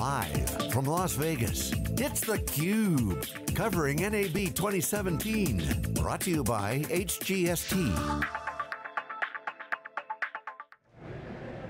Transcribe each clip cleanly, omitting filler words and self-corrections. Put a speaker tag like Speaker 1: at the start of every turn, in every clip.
Speaker 1: Live from Las Vegas, it's theCUBE, covering NAB 2017. Brought to you by HGST.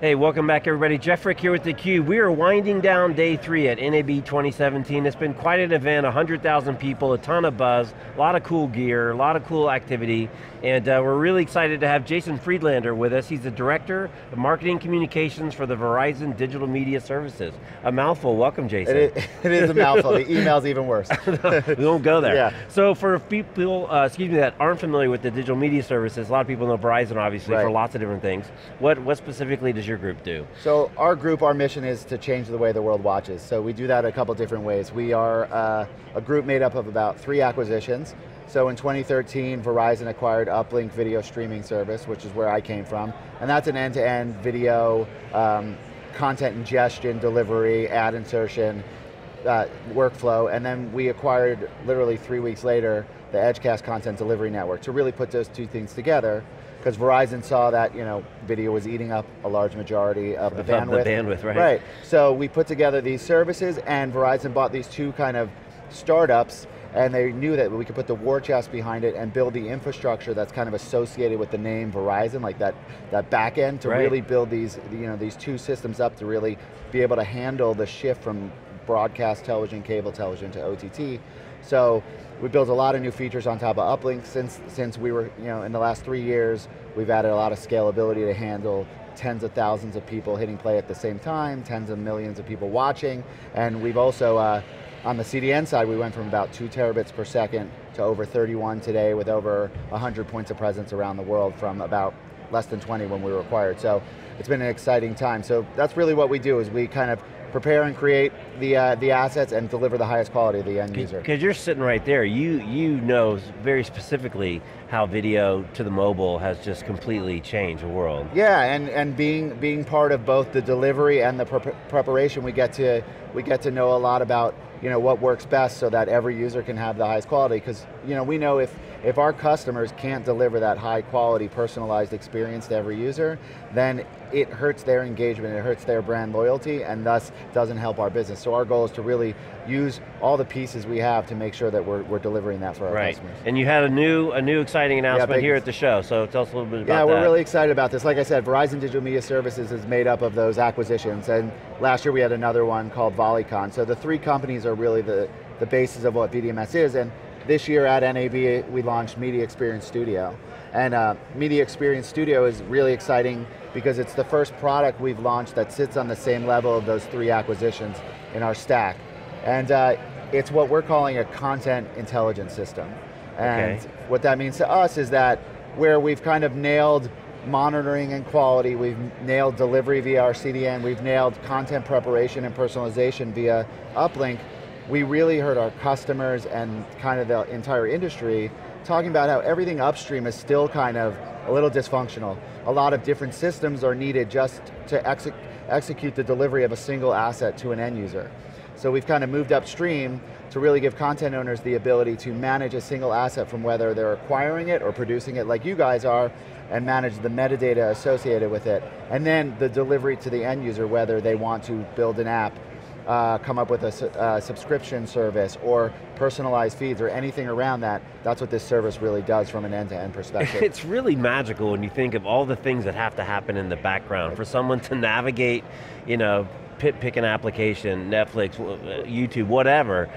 Speaker 2: Hey, welcome back everybody. Jeff Frick here with theCUBE. We are winding down day 3 at NAB 2017. It's been quite an event, 100,000 people, a ton of buzz, a lot of cool gear, a lot of cool activity, and we're really excited to have Jason Friedlander with us. He's the Director of Marketing Communications for the Verizon Digital Media Services. A mouthful, welcome Jason.
Speaker 3: It is a mouthful, the email's even worse.
Speaker 2: We won't go there.
Speaker 3: Yeah.
Speaker 2: So for people, that aren't familiar with the Digital Media Services, a lot of people know Verizon obviously for lots of different things. What specifically does your group do?
Speaker 3: So our mission is to change the way the world watches. So we do that a couple different ways. We are a group made up of about 3 acquisitions. So in 2013, Verizon acquired Uplink video streaming service, which is where I came from. And that's an end-to-end video, content ingestion, delivery, ad insertion, workflow. And then we acquired, literally 3 weeks later, the Edgecast Content Delivery Network to really put those two things together. Because Verizon saw that video was eating up a large majority of the bandwidth.
Speaker 2: The bandwidth, right.
Speaker 3: Right, so we put together these services and Verizon bought these 2 kind of startups and they knew that we could put the war chest behind it and build the infrastructure that's kind of associated with the name Verizon, like that back end to really build these, these 2 systems up to really be able to handle the shift from broadcast television, cable television to OTT. So we built a lot of new features on top of Uplink since we were, in the last 3 years, we've added a lot of scalability to handle tens of thousands of people hitting play at the same time, tens of millions of people watching, and we've also, on the CDN side, we went from about 2 terabits per second to over 31 today with over 100 points of presence around the world from about less than 20 when we were acquired. So it's been an exciting time. So that's really what we do, is we kind of prepare and create the assets and deliver the highest quality to the end user.
Speaker 2: Because you're sitting right there, you know very specifically how video to the mobile has just completely changed the world.
Speaker 3: Yeah, and being part of both the delivery and the preparation, we get to know a lot about what works best so that every user can have the highest quality, because we know if our customers can't deliver that high quality personalized experience to every user, then it hurts their engagement, it hurts their brand loyalty, and thus doesn't help our business. So our goal is to really use all the pieces we have to make sure that we're delivering that for our customers.
Speaker 2: And you had a new exciting announcement here at the show, so tell us a little bit about that.
Speaker 3: Yeah, we're really excited about this. Like I said, Verizon Digital Media Services is made up of those acquisitions, and last year we had another one called Volleycon. So the 3 companies are really the basis of what VDMS is, and this year at NAB we launched Media Experience Studio. And Media Experience Studio is really exciting because it's the first product we've launched that sits on the same level of those 3 acquisitions in our stack. And it's what we're calling a content intelligence system. And what that means to us is that where we've kind of nailed monitoring and quality, we've nailed delivery via our CDN, we've nailed content preparation and personalization via Uplink, we really heard our customers and kind of the entire industry talking about how everything upstream is still kind of a little dysfunctional. A lot of different systems are needed just to execute the delivery of a single asset to an end user. So we've kind of moved upstream to really give content owners the ability to manage a single asset from whether they're acquiring it or producing it like you guys are, and manage the metadata associated with it. And then the delivery to the end user, whether they want to build an app, come up with a subscription service or personalized feeds or anything around that. That's what this service really does from an end-to-end perspective.
Speaker 2: It's really magical when you think of all the things that have to happen in the background for someone to navigate, pick an application, Netflix, YouTube, whatever,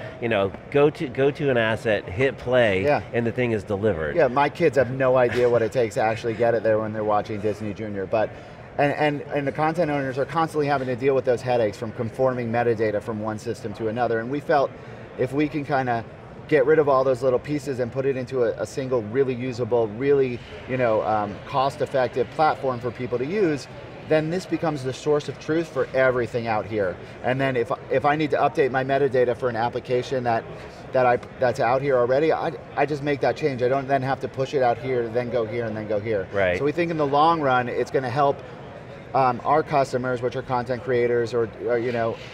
Speaker 2: go to an asset, hit play, and the thing is delivered.
Speaker 3: Yeah, my kids have no idea what it takes to actually get it there when they're watching Disney Junior, but and the content owners are constantly having to deal with those headaches from conforming metadata from one system to another, and we felt if we can kind of get rid of all those little pieces and put it into a single really usable, really cost-effective platform for people to use, then this becomes the source of truth for everything out here. And then if I need to update my metadata for an application that's out here already, I just make that change. I don't then have to push it out here, then go here, and then go here.
Speaker 2: Right.
Speaker 3: So we think in the long run, it's going to help our customers, which are content creators, or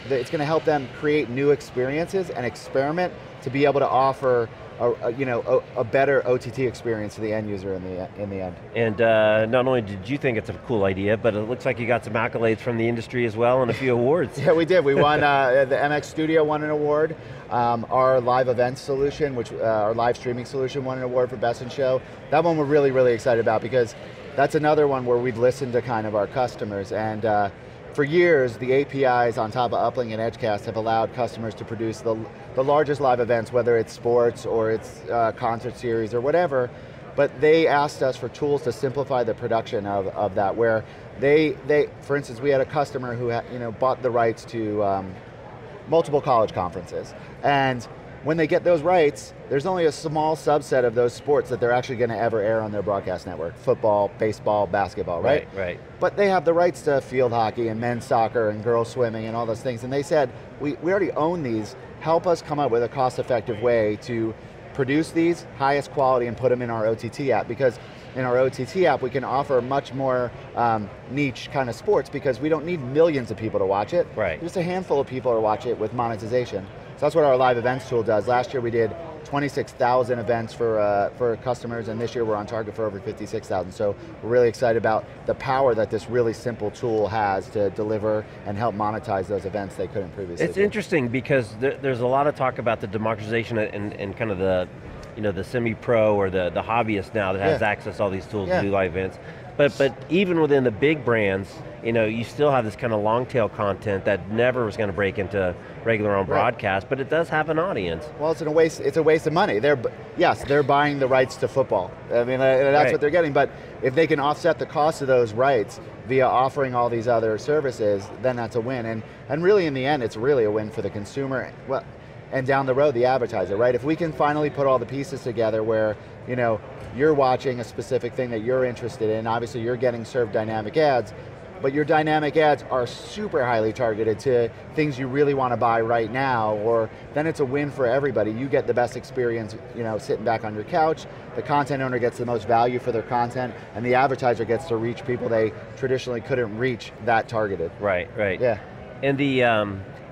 Speaker 3: it's going to help them create new experiences and experiment to be able to offer a better OTT experience to the end user in the end.
Speaker 2: And not only did you think it's a cool idea, but it looks like you got some accolades from the industry as well and a few awards.
Speaker 3: Yeah, we did. We won, the MX Studio won an award. Our live events solution, our live streaming solution, won an award for Best in Show. That one we're really, really excited about because that's another one where we've listened to kind of our customers, and for years, the APIs on top of Uplink and Edgecast have allowed customers to produce the largest live events, whether it's sports or it's concert series or whatever, but they asked us for tools to simplify the production of that, where for instance, we had a customer who bought the rights to multiple college conferences, and when they get those rights, there's only a small subset of those sports that they're actually going to ever air on their broadcast network. Football, baseball, basketball, right?
Speaker 2: Right.
Speaker 3: But they have the rights to field hockey and men's soccer and girls swimming and all those things, and they said, we already own these, help us come up with a cost-effective way to produce these, highest quality, and put them in our OTT app, because in our OTT app we can offer much more niche kind of sports because we don't need millions of people to watch it.
Speaker 2: Right.
Speaker 3: Just a handful of people to watch it with monetization. So that's what our live events tool does. Last year we did 26,000 events for customers, and this year we're on target for over 56,000. So we're really excited about the power that this really simple tool has to deliver and help monetize those events they couldn't previously.
Speaker 2: It's interesting because there's a lot of talk about the democratization and kind of the semi-pro or the hobbyist now that has access to all these tools to do live events. But even within the big brands, you still have this kind of long tail content that never was going to break into regular on broadcast, but it does have an audience.
Speaker 3: Well, it's a waste of money. They're buying the rights to football. I mean, that's what they're getting, but if they can offset the cost of those rights via offering all these other services, then that's a win. And really in the end, it's really a win for the consumer, and down the road, the advertiser, right? If we can finally put all the pieces together where, you're watching a specific thing that you're interested in, obviously you're getting served dynamic ads, but your dynamic ads are super highly targeted to things you really want to buy right now, or then it's a win for everybody. You get the best experience, sitting back on your couch, the content owner gets the most value for their content, and the advertiser gets to reach people they traditionally couldn't reach that targeted.
Speaker 2: Right.
Speaker 3: Yeah.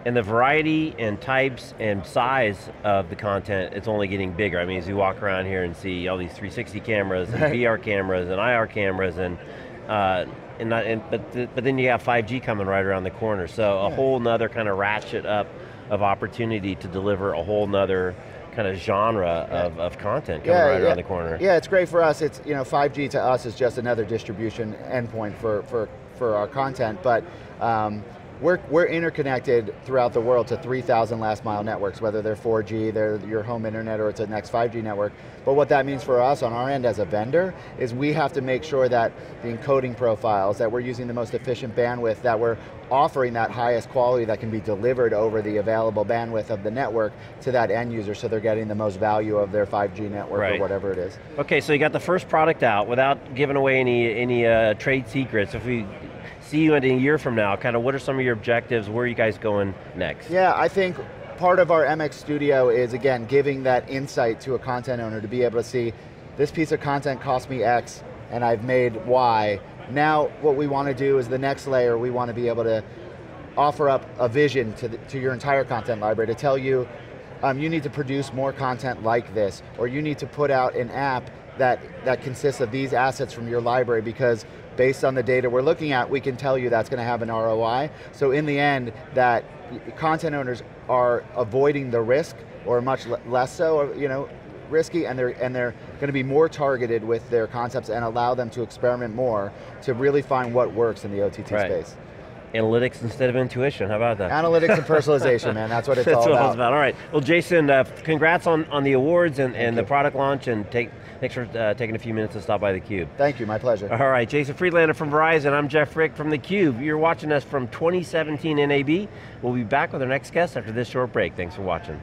Speaker 2: And the variety and types and size of the content, it's only getting bigger. I mean, as you walk around here and see all these 360 cameras and VR cameras and IR cameras but then you have 5G coming right around the corner. So a whole nother kind of ratchet up of opportunity to deliver a whole nother kind of genre of content coming right around the corner.
Speaker 3: Yeah, it's great for us. It's 5G to us is just another distribution endpoint for our content, but we're interconnected throughout the world to 3,000 last mile networks, whether they're 4G, they're your home internet, or it's a next 5G network. But what that means for us on our end as a vendor is we have to make sure that the encoding profiles, that we're using the most efficient bandwidth, that we're offering that highest quality that can be delivered over the available bandwidth of the network to that end user, so they're getting the most value of their 5G network or whatever it is.
Speaker 2: Okay, so you got the first product out without giving away any trade secrets. If we see you in a year from now, kind of what are some of your objectives? Where are you guys going next?
Speaker 3: Yeah, I think part of our MX Studio is, again, giving that insight to a content owner to be able to see, this piece of content cost me X and I've made Y. Now what we want to do is the next layer, we want to be able to offer up a vision to your entire content library to tell you, you need to produce more content like this, or you need to put out an app that consists of these assets from your library, because based on the data we're looking at, we can tell you that's going to have an ROI. So in the end, that content owners are avoiding the risk, or much less so, risky, and they're going to be more targeted with their concepts and allow them to experiment more to really find what works in the OTT space.
Speaker 2: Analytics instead of intuition, how about that?
Speaker 3: Analytics and personalization, man, that's what it's all about.
Speaker 2: That's what it's about, all right. Well, Jason, congrats on the awards and the product launch, and thanks for taking a few minutes to stop by theCUBE.
Speaker 3: Thank you, my pleasure.
Speaker 2: All right, Jason Friedlander from Verizon, I'm Jeff Frick from theCUBE. You're watching us from 2017 NAB. We'll be back with our next guest after this short break. Thanks for watching.